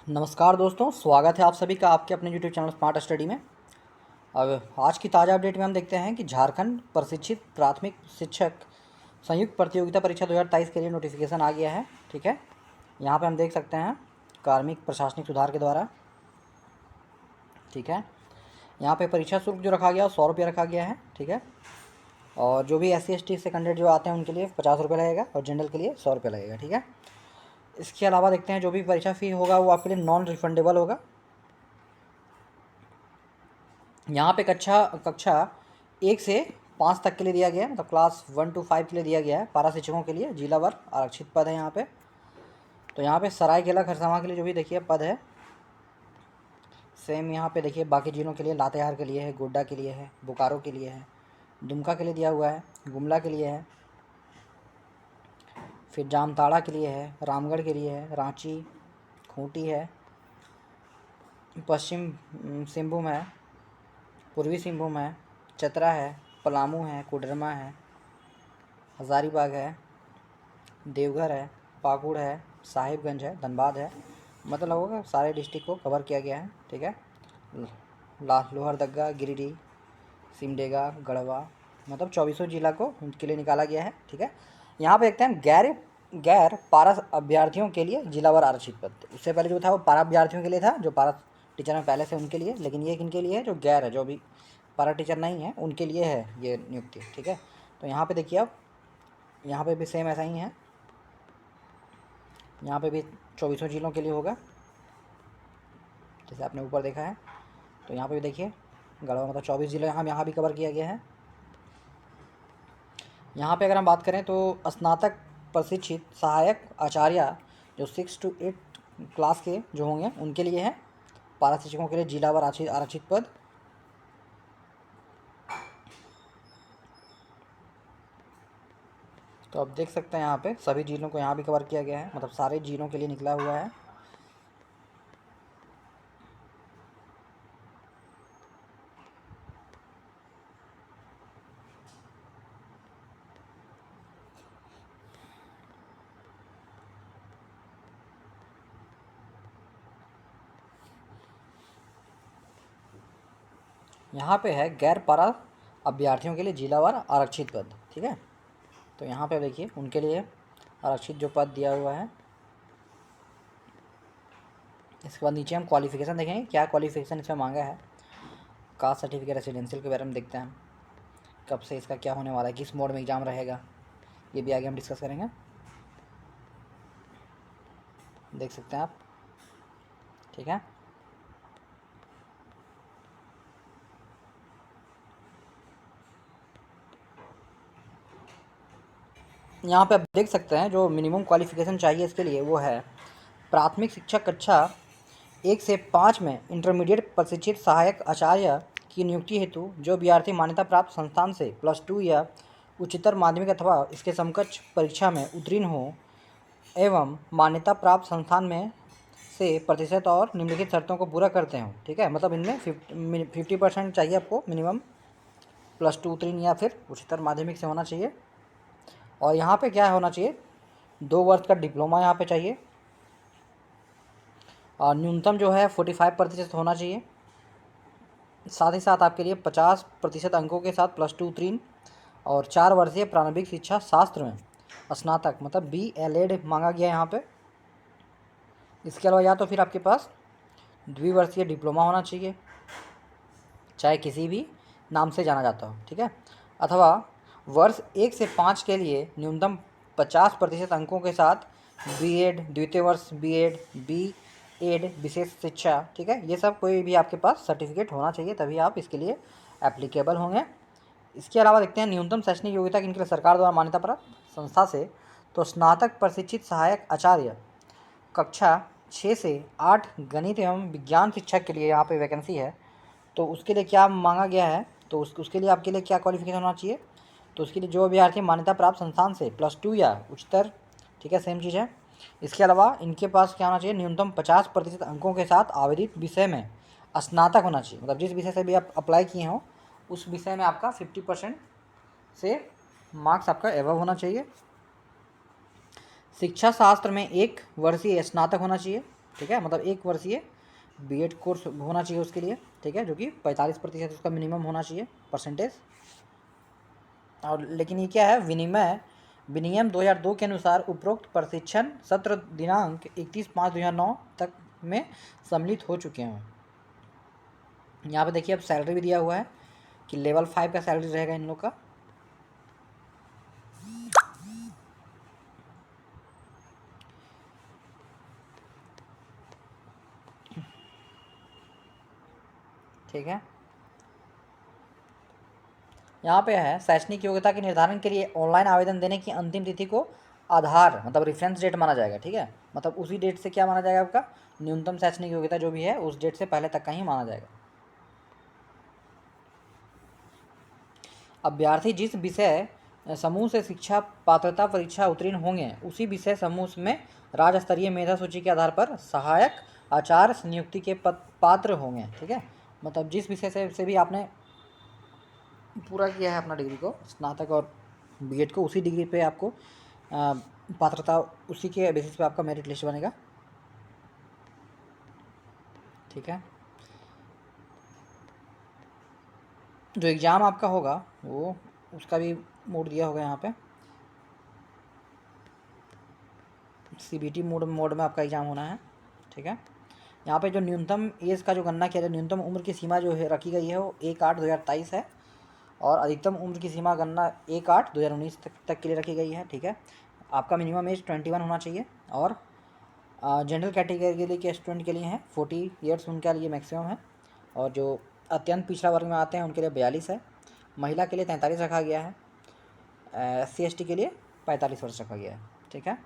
नमस्कार दोस्तों, स्वागत है आप सभी का आपके अपने यूट्यूब चैनल स्मार्ट स्टडी में। अब आज की ताज़ा अपडेट में हम देखते हैं कि झारखंड प्रशिक्षित प्राथमिक शिक्षक संयुक्त प्रतियोगिता परीक्षा 2023 के लिए नोटिफिकेशन आ गया है। ठीक है, यहाँ पे हम देख सकते हैं कार्मिक प्रशासनिक सुधार के द्वारा। ठीक है, यहाँ पे परीक्षा शुल्क जो रखा गया 100 रुपये रखा गया है। ठीक है, और जो भी SC ST से कैंडिडेट जो आते हैं उनके लिए 50 रुपये लगेगा और जनरल के लिए 100 रुपये लगेगा। ठीक है, इसके अलावा देखते हैं जो भी परीक्षा फ़ी होगा वो आपके लिए नॉन रिफंडेबल होगा। यहाँ पे कक्षा 1 से 5 तक के लिए दिया गया है, मतलब क्लास 1 to 5 के लिए दिया गया है। पारा शिक्षकों के लिए जिलावार आरक्षित पद है यहाँ पे। तो यहाँ पे सरायकेला खरसावां के लिए जो भी देखिए पद है, सेम यहाँ पे देखिए बाकी जिलों के लिए लातेहार के लिए है, गोड्डा के लिए है, बोकारो के लिए है, दुमका के लिए दिया हुआ है, गुमला के लिए है, फिर जामताड़ा के लिए है, रामगढ़ के लिए है, रांची, खूंटी है, पश्चिम सिंहभूम है, पूर्वी सिंहभूम है, चतरा है, पलामू है, कोडरमा है, हज़ारीबाग है, देवघर है, पाकुड़ है, साहिबगंज है, धनबाद है। मतलब लगभग सारे डिस्ट्रिक्ट को कवर किया गया है। ठीक है, लोहरदगा, गिरिडीह, सिमडेगा, गढ़वा, मतलब 24 जिला को उनके लिए निकाला गया है। ठीक है, यहाँ पे देखते हैं गैर पारा अभ्यर्थियों के लिए जिलावार आरक्षित पद। उससे पहले जो था वो पारा अभ्यर्थियों के लिए था, जो पारा टीचर में पहले से उनके लिए, लेकिन ये किन के लिए है, जो गैर है, जो भी पारा टीचर नहीं है उनके लिए है ये नियुक्ति। ठीक है, तो यहाँ पे देखिए आप, यहाँ पे भी सेम ऐसा ही है, यहाँ पे भी 24 जिलों के लिए होगा जैसे आपने ऊपर देखा है। तो यहाँ पे भी देखिए गढ़वा, मतलब 24 जिले यहाँ भी कवर किया गया है। यहाँ पे अगर हम बात करें तो स्नातक प्रशिक्षित सहायक आचार्य जो 6 to 8 क्लास के जो होंगे उनके लिए है। पारा शिक्षकों के लिए जिलावार आरक्षित पद। तो आप देख सकते हैं यहाँ पे सभी जिलों को यहाँ भी कवर किया गया है, मतलब सारे जिलों के लिए निकला हुआ है। यहाँ पे है गैर पारा अभ्यर्थियों के लिए जिलावार आरक्षित पद। ठीक है, तो यहाँ पे देखिए उनके लिए आरक्षित जो पद दिया हुआ है। इसके बाद नीचे हम क्वालिफ़िकेशन देखेंगे, क्या क्वालिफ़िकेशन इसमें मांगा है। कास्ट सर्टिफिकेट रेसिडेंशियल के बारे में देखते हैं, कब से इसका क्या होने वाला है, किस मोड में एग्ज़ाम रहेगा, ये भी आगे हम डिस्कस करेंगे। देख सकते हैं आप। ठीक है, यहाँ पे आप देख सकते हैं जो मिनिमम क्वालिफ़िकेशन चाहिए इसके लिए वो है प्राथमिक शिक्षक कक्षा 1 से 5 में इंटरमीडिएट प्रशिक्षित सहायक आचार्य की नियुक्ति हेतु जो अभ्यर्थी मान्यता प्राप्त संस्थान से +2 या उच्चतर माध्यमिक अथवा इसके समकक्ष परीक्षा में उत्तीर्ण हो एवं मान्यता प्राप्त संस्थान में से प्रतिशत और निम्नलिखित शर्तों को पूरा करते हों। ठीक है, मतलब इनमें 50% चाहिए आपको मिनिमम, +2 उत्तीर्ण या फिर उच्चतर माध्यमिक से होना चाहिए। और यहाँ पे क्या होना चाहिए, 2 वर्ष का डिप्लोमा यहाँ पे चाहिए और न्यूनतम जो है 45% होना चाहिए। साथ ही साथ आपके लिए 50% अंकों के साथ +2 उत्तीर्ण और 4 वर्षीय प्रारंभिक शिक्षा शास्त्र में स्नातक, मतलब BLED मांगा गया है यहाँ पे। इसके अलावा या तो फिर आपके पास द्विवर्षीय डिप्लोमा होना चाहिए, चाहे किसी भी नाम से जाना जाता हो। ठीक है, अथवा वर्ष 1 से 5 के लिए न्यूनतम 50% अंकों के साथ B.Ed, द्वितीय वर्ष B.Ed, B.Ed विशेष शिक्षा। ठीक है, ये सब कोई भी आपके पास सर्टिफिकेट होना चाहिए, तभी आप इसके लिए एप्लीकेबल होंगे। इसके अलावा देखते हैं न्यूनतम शैक्षणिक योग्यता किनके लिए सरकार द्वारा मान्यता प्राप्त संस्था से, तो स्नातक प्रशिक्षित सहायक आचार्य कक्षा 6 से 8 गणित एवं विज्ञान शिक्षक के लिए यहाँ पे वैकेंसी है। तो उसके लिए क्या मांगा गया है, तो उसके लिए आपके लिए क्या क्वालिफिकेशन होना चाहिए, तो उसके लिए जो अभ्यर्थी मान्यता प्राप्त संस्थान से +2 या उच्चतर, ठीक है सेम चीज़ है। इसके अलावा इनके पास क्या होना चाहिए, न्यूनतम 50% अंकों के साथ आवेदित विषय में स्नातक होना चाहिए, मतलब जिस विषय से भी आप अप्लाई किए हों उस विषय में आपका 50% से मार्क्स आपका एवव होना चाहिए। शिक्षा शास्त्र में 1 वर्षीय स्नातक होना चाहिए। ठीक है, मतलब 1 वर्षीय बीएड कोर्स होना चाहिए उसके लिए, ठीक है, जो कि 45% उसका मिनिमम होना चाहिए परसेंटेज। और लेकिन ये क्या है, विनियम 2002 के अनुसार उपरोक्त प्रशिक्षण सत्र दिनांक 31/5/2009 तक में सम्मिलित हो चुके हैं। यहाँ पे देखिए अब सैलरी भी दिया हुआ है कि लेवल 5 का सैलरी रहेगा इन लोग का। ठीक है, यहाँ पे है शैक्षणिक योग्यता के निर्धारण के लिए ऑनलाइन आवेदन देने की अंतिम तिथि को आधार मतलब रेफरेंस डेट माना जाएगा। ठीक है, मतलब उसी डेट से क्या माना जाएगा, आपका न्यूनतम शैक्षणिक योग्यता जो भी है उस डेट से पहले तक का ही माना जाएगा। अभ्यर्थी जिस विषय समूह से शिक्षा पात्रता परीक्षा उत्तीर्ण होंगे उसी विषय समूह में राज्य स्तरीय मेधा सूची के आधार पर सहायक आचार्य नियुक्ति के पात्र होंगे। ठीक है, मतलब जिस विषय से भी आपने पूरा किया है अपना डिग्री को, स्नातक और बीएड को, उसी डिग्री पे आपको पात्रता, उसी के बेसिस पे आपका मेरिट लिस्ट बनेगा। ठीक है, जो एग्ज़ाम आपका होगा वो उसका भी मोड दिया होगा यहाँ पे, सीबीटी मोड में आपका एग्ज़ाम होना है। ठीक है, यहाँ पे जो न्यूनतम एज का जो गणना किया जाए, न्यूनतम उम्र की सीमा जो है रखी गई है वो 1/8/2023 है, और अधिकतम उम्र की सीमा गणना 1/8/2019 तक के लिए रखी गई है। ठीक है, आपका मिनिमम एज 21 होना चाहिए, और जनरल कैटेगरी के स्टूडेंट के लिए है 40 ईयर्स उनके लिए मैक्सिमम है, और जो अत्यंत पिछड़ा वर्ग में आते हैं उनके लिए 42 है, महिला के लिए 43 रखा गया है, SC/ST के लिए 45 वर्ष रखा गया है। ठीक है,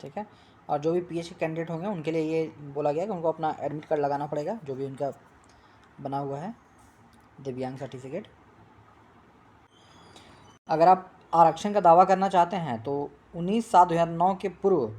ठीक है, और जो भी PH के कैंडिडेट होंगे उनके लिए ये बोला गया है कि उनको अपना एडमिट कार्ड लगाना पड़ेगा, जो भी उनका बना हुआ है दिव्यांग सर्टिफिकेट। अगर आप आरक्षण का दावा करना चाहते हैं तो 19/7/2009 के पूर्व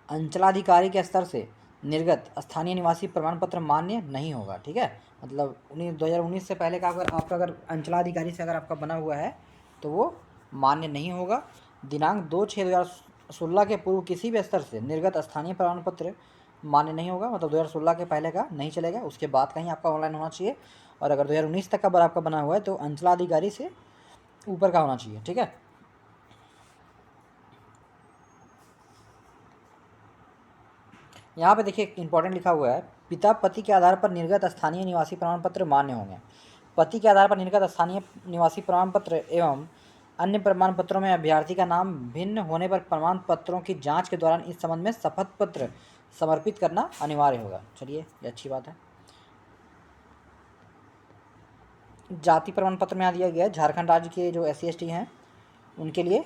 अंचलाधिकारी के स्तर से निर्गत स्थानीय निवासी प्रमाण पत्र मान्य नहीं होगा। ठीक है, मतलब 2019 से पहले का अगर आपका अंचलाधिकारी से अगर आपका बना हुआ है तो वो मान्य नहीं होगा। दिनांक 2/6/2016 के पूर्व किसी भी स्तर से निर्गत स्थानीय प्रमाण पत्र मान्य नहीं होगा, मतलब 2016 के पहले का नहीं चलेगा, उसके बाद का ही आपका ऑनलाइन होना चाहिए। और अगर 2019 तक का आपका बना हुआ है तो अंचलाधिकारी से ऊपर का होना चाहिए। ठीक है, यहाँ पे देखिए इंपॉर्टेंट लिखा हुआ है, पिता पति के आधार पर निर्गत स्थानीय निवासी प्रमाण पत्र मान्य होंगे। पति के आधार पर निर्गत स्थानीय निवासी प्रमाण पत्र एवं अन्य प्रमाण पत्रों में अभ्यर्थी का नाम भिन्न होने पर प्रमाण पत्रों की जांच के दौरान इस संबंध में शपथ पत्र समर्पित करना अनिवार्य होगा। चलिए, ये अच्छी बात है। जाति प्रमाण पत्र में यहाँ दिया गया है, झारखंड राज्य के जो SC/ST हैं उनके लिए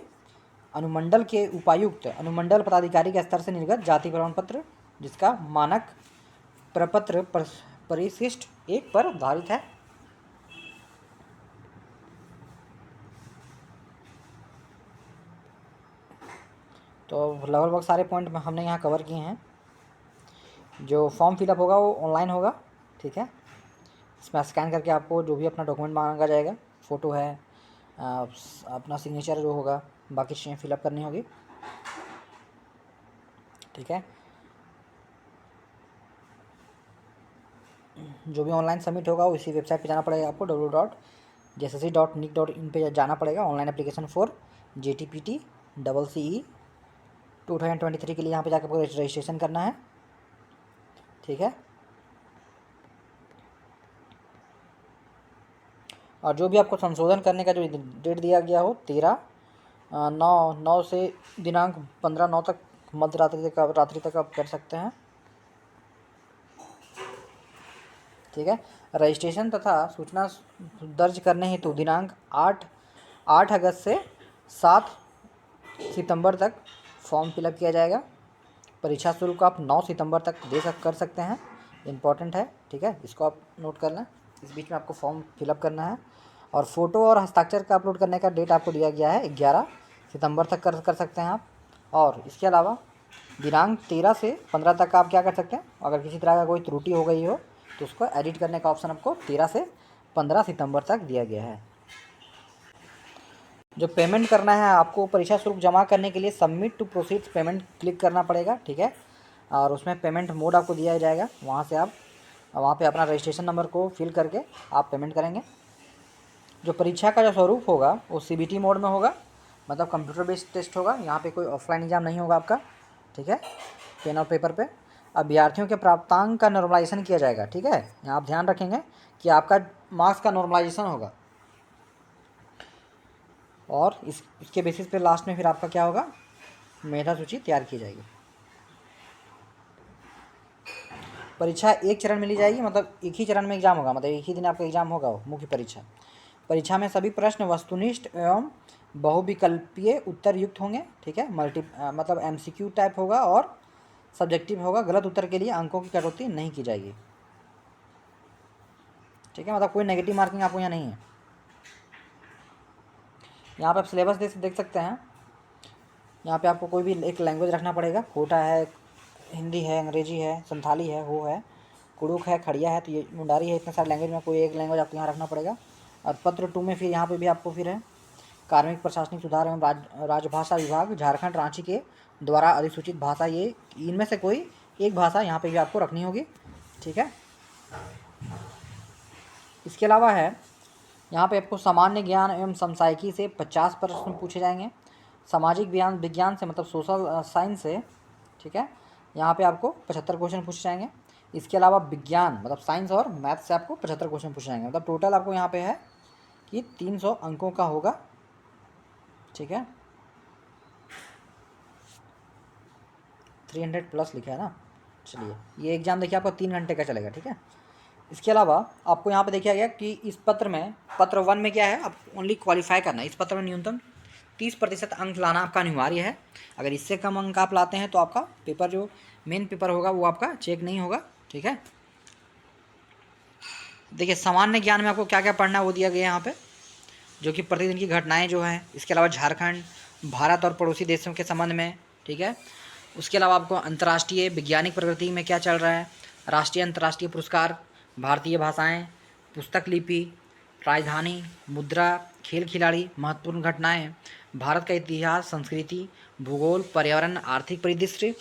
अनुमंडल के उपायुक्त अनुमंडल पदाधिकारी के स्तर से निर्गत जाति प्रमाण पत्र जिसका मानक प्रपत्र परिशिष्ट 1 पर आधारित है। तो लगभग सारे पॉइंट हमने यहाँ कवर किए हैं। जो फॉर्म फिलअप होगा वो ऑनलाइन होगा। ठीक है, इसमें स्कैन करके आपको जो भी अपना डॉक्यूमेंट मांगा जाएगा, फ़ोटो है, अपना सिग्नेचर जो होगा, बाकी चीज़ें फिलअप करनी होगी। ठीक है, जो भी ऑनलाइन सबमिट होगा उसी वेबसाइट पे जाना पड़ेगा आपको, www.jsse.nic.in पे जाना पड़ेगा। Online application for JTPT CCE 2023 के लिए यहाँ पे जाकर आपको रजिस्ट्रेशन करना है। ठीक है, और जो भी आपको संशोधन करने का जो डेट दिया गया हो 13/9 से दिनांक 15/9 तक मध्य रात्रि तक आप कर सकते हैं। ठीक है, रजिस्ट्रेशन तथा सूचना दर्ज करने हेतु दिनांक 8 अगस्त से 7 सितंबर तक फॉर्म फिलअप किया जाएगा। परीक्षा शुल्क आप 9 सितंबर तक कर सकते हैं, इम्पॉर्टेंट है। ठीक है, इसको आप नोट कर लें, इस बीच में आपको फॉर्म फिलअप करना है। और फ़ोटो और हस्ताक्षर का अपलोड करने का डेट आपको दिया गया है 11 सितंबर तक कर सकते हैं आप। और इसके अलावा दिनांक 13 से 15 तक आप क्या कर सकते हैं, अगर किसी तरह का कोई त्रुटि हो गई हो तो उसको एडिट करने का ऑप्शन आपको 13 से 15 सितंबर तक दिया गया है। जो पेमेंट करना है आपको, परीक्षा शुल्क जमा करने के लिए submit to proceed payment click करना पड़ेगा, ठीक है। और उसमें पेमेंट मोड आपको दिया जाएगा, वहाँ से आप वहाँ पे अपना रजिस्ट्रेशन नंबर को फिल करके आप पेमेंट करेंगे। जो परीक्षा का जो स्वरूप होगा वो CBT मोड में होगा, मतलब कंप्यूटर बेस्ड टेस्ट होगा। यहाँ पे कोई ऑफलाइन एग्जाम नहीं होगा आपका, ठीक है, पेन और पेपर पे। अभ्यर्थियों के प्राप्तांक का नॉर्मलाइजेशन किया जाएगा, ठीक है। यहाँ आप ध्यान रखेंगे कि आपका मार्क्स का नॉर्मलाइजेशन होगा, और इसके बेसिस पे लास्ट में फिर आपका क्या होगा, मेधा सूची तैयार की जाएगी। परीक्षा एक चरण में ली जाएगी, मतलब एक ही चरण में एग्जाम होगा, मतलब एक ही दिन आपका एग्जाम होगा मुख्य परीक्षा। परीक्षा में सभी प्रश्न वस्तुनिष्ठ एवं बहुविकल्पीय उत्तर युक्त होंगे, ठीक है। मतलब MCQ टाइप होगा और सब्जेक्टिव होगा। गलत उत्तर के लिए अंकों की कटौती नहीं की जाएगी, ठीक है, मतलब कोई नेगेटिव मार्किंग आपको यहाँ नहीं है। यहाँ पे आप सिलेबस देख सकते हैं। यहाँ पे आपको कोई भी एक लैंग्वेज रखना पड़ेगा। कोटा है, हिंदी है, अंग्रेजी है, संथाली है, हो है, कुड़ुक है, खड़िया है, तो ये मुंडारी है। इतने सारे लैंग्वेज में कोई एक लैंग्वेज आपको यहाँ रखना पड़ेगा। और पत्र 2 में फिर यहाँ पे भी आपको फिर है कार्मिक प्रशासनिक सुधार एवं राजभाषा विभाग झारखंड रांची के द्वारा अधिसूचित भाषा, ये इनमें से कोई एक भाषा यहाँ पे भी आपको रखनी होगी, ठीक है। इसके अलावा है यहाँ पे आपको सामान्य ज्ञान एवं समसामयिकी से 50 प्रश्न पूछे जाएंगे। सामाजिक विज्ञान से मतलब सोशल साइंस से, ठीक है, यहाँ पे आपको 75 क्वेश्चन पूछे जाएंगे। इसके अलावा विज्ञान मतलब साइंस और मैथ से आपको 75 क्वेश्चन पूछे जाएंगे। मतलब टोटल आपको यहाँ पे है कि 300 अंकों का होगा, ठीक है। 300 प्लस लिखा है ना। चलिए, ये एग्ज़ाम देखिए आपको 3 घंटे का चलेगा, ठीक है। इसके अलावा आपको यहाँ पे देखा गया कि इस पत्र में, पत्र 1 में क्या है, आप ओनली क्वालिफाई करना है। इस पत्र में न्यूनतम 30% अंक लाना आपका अनिवार्य है। अगर इससे कम अंक आप लाते हैं तो आपका पेपर, जो मेन पेपर होगा, वो आपका चेक नहीं होगा, ठीक है। देखिए, सामान्य ज्ञान में आपको क्या क्या पढ़ना है वो दिया गया है यहाँ पे, जो कि प्रतिदिन की घटनाएं जो हैं। इसके अलावा झारखंड, भारत और पड़ोसी देशों के संबंध में, ठीक है। उसके अलावा आपको अंतर्राष्ट्रीय वैज्ञानिक प्रगति में क्या चल रहा है, राष्ट्रीय अंतर्राष्ट्रीय पुरस्कार, भारतीय भाषाएं, पुस्तक लिपि, राजधानी, मुद्रा, खेल खिलाड़ी, महत्वपूर्ण घटनाएं, भारत का इतिहास, संस्कृति, भूगोल, पर्यावरण, आर्थिक परिदृश्य,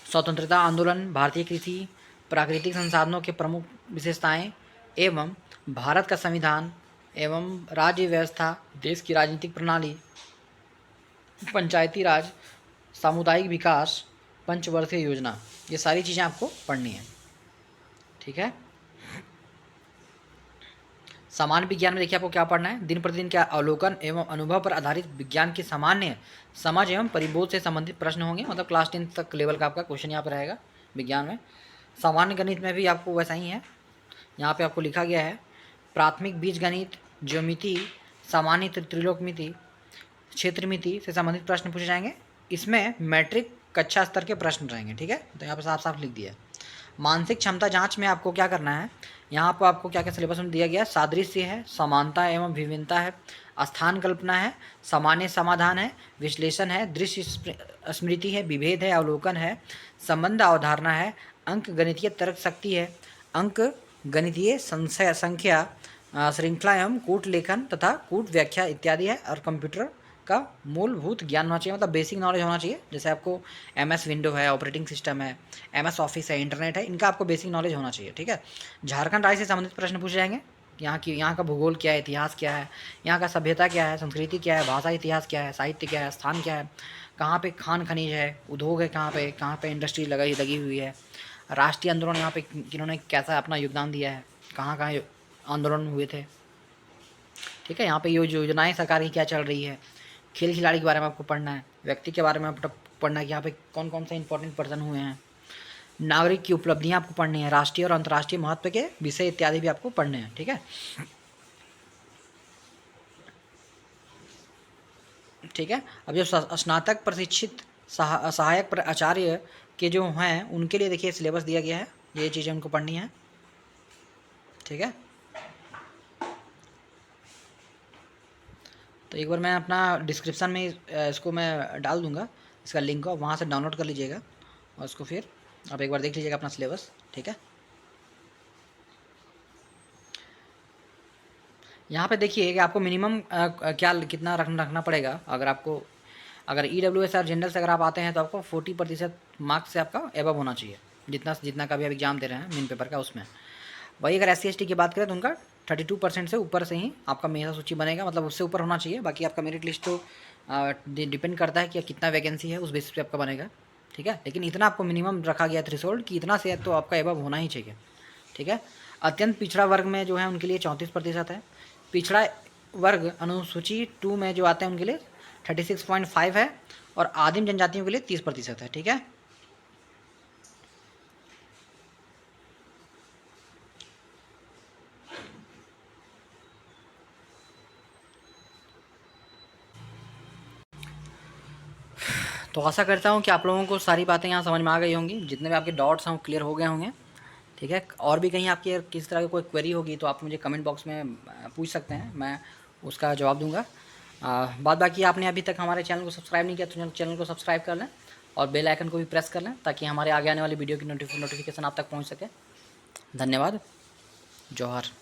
स्वतंत्रता आंदोलन, भारतीय कृषि, प्राकृतिक संसाधनों के प्रमुख विशेषताएं, एवं भारत का संविधान एवं राज्य व्यवस्था, देश की राजनीतिक प्रणाली, पंचायती राज, सामुदायिक विकास, पंचवर्षीय योजना, ये सारी चीज़ें आपको पढ़नी है, ठीक है। सामान्य विज्ञान में देखिए आपको क्या पढ़ना है, दिन प्रतिदिन के अवलोकन एवं अनुभव पर आधारित विज्ञान की सामान्य समझ एवं परिबोध से संबंधित प्रश्न होंगे। मतलब क्लास 10 तक लेवल का आपका क्वेश्चन यहाँ पर रहेगा विज्ञान में। सामान्य गणित में भी आपको वैसा ही है। यहाँ पे आपको लिखा गया है प्राथमिक बीज गणित, ज्योमिति, सामान्य त्रिलोकमिति, क्षेत्रमिति से संबंधित प्रश्न पूछे जाएंगे। इसमें मैट्रिक कक्षा स्तर के प्रश्न रहेंगे, ठीक है। तो यहाँ पर साफ साफ लिख दिया है। मानसिक क्षमता जांच में आपको क्या करना है, यहाँ पर आपको क्या क्या सिलेबस में दिया गया है, सादृश्य है, समानता एवं विभिन्नता है, स्थान कल्पना है, सामान्य समाधान है, विश्लेषण है, दृश्य स्मृति है, विभेद है, अवलोकन है, संबंध अवधारणा है, अंक गणितीय तर्क शक्ति है, अंक गणितीय संख्या श्रृंखला एवं कूट लेखन तथा कूट व्याख्या इत्यादि है, और कंप्यूटर का मूलभूत ज्ञान होना चाहिए, मतलब बेसिक नॉलेज होना चाहिए। जैसे आपको MS विंडो है, ऑपरेटिंग सिस्टम है, MS ऑफिस है, इंटरनेट है, इनका आपको बेसिक नॉलेज होना चाहिए, ठीक है। झारखंड राज्य से संबंधित प्रश्न पूछे जाएंगे। यहाँ का भूगोल क्या है, इतिहास क्या है, यहाँ का सभ्यता क्या है, संस्कृति क्या है, भाषा इतिहास क्या है, साहित्य क्या है, स्थान क्या है, कहाँ पे खान खनिज है, उद्योग है, कहाँ पे इंडस्ट्री लगी हुई है, राष्ट्रीय आंदोलन यहाँ पे किन्होंने कैसा अपना योगदान दिया है, कहाँ कहाँ आंदोलन हुए थे, ठीक है। यहाँ पे ये योजनाएं सरकार की क्या चल रही है, खेल खिलाड़ी के बारे में आपको पढ़ना है, व्यक्ति के बारे में आपको पढ़ना है कि यहाँ पे कौन कौन से इंपॉर्टेंट पर्सन हुए हैं, नागरिक की उपलब्धियाँ आपको पढ़नी है, राष्ट्रीय और अंतर्राष्ट्रीय महत्व के विषय इत्यादि भी आपको पढ़ने हैं, ठीक है। ठीक है। अब जो स्नातक प्रशिक्षित सहायक आचार्य के जो हैं उनके लिए देखिए सिलेबस दिया गया है, ये चीज़ें उनको पढ़नी है, ठीक है। तो एक बार मैं अपना डिस्क्रिप्शन में इसको मैं डाल दूंगा, इसका लिंक को वहाँ से डाउनलोड कर लीजिएगा और उसको फिर आप एक बार देख लीजिएगा अपना सिलेबस, ठीक है। यहाँ पे देखिए कि आपको मिनिमम क्या कितना रखना पड़ेगा। अगर EWS और जनरल से अगर आप आते हैं तो आपको 40% मार्क्स से आपका एबव होना चाहिए, जितना का भी आप एग्ज़ाम दे रहे हैं मेन पेपर का उसमें। वही अगर SC ST की बात करें तो उनका 32% से ऊपर से ही आपका मेधा सूची बनेगा, मतलब उससे ऊपर होना चाहिए। बाकी आपका मेरिट लिस्ट तो डिपेंड करता है कि कितना वैकेंसी है, उस बेसिस पे आपका बनेगा, ठीक है। लेकिन इतना आपको मिनिमम रखा गया थ्रेशोल्ड कि इतना से तो आपका एबव होना ही चाहिए, ठीक है। अत्यंत पिछड़ा वर्ग में जो है उनके लिए 34% है। पिछड़ा वर्ग अनुसूची 2 में जो आते हैं उनके लिए 36.5 है, और आदिम जनजातियों के लिए 30% है, ठीक है। तो आशा करता हूँ कि आप लोगों को सारी बातें यहाँ समझ में आ गई होंगी, जितने भी आपके डाउट्स हैं वो क्लियर हो गए होंगे, ठीक है। और भी कहीं आपकी किस तरह की कोई क्वेरी होगी तो आप मुझे कमेंट बॉक्स में पूछ सकते हैं, मैं उसका जवाब दूंगा। बाद बाकी आपने अभी तक हमारे चैनल को सब्सक्राइब नहीं किया तो चैनल को सब्सक्राइब कर लें और बेल आइकन को भी प्रेस कर लें, ताकि हमारे आगे आने वाली वीडियो की नोटिफिकेशन आप तक पहुँच सके। धन्यवाद। जौहर।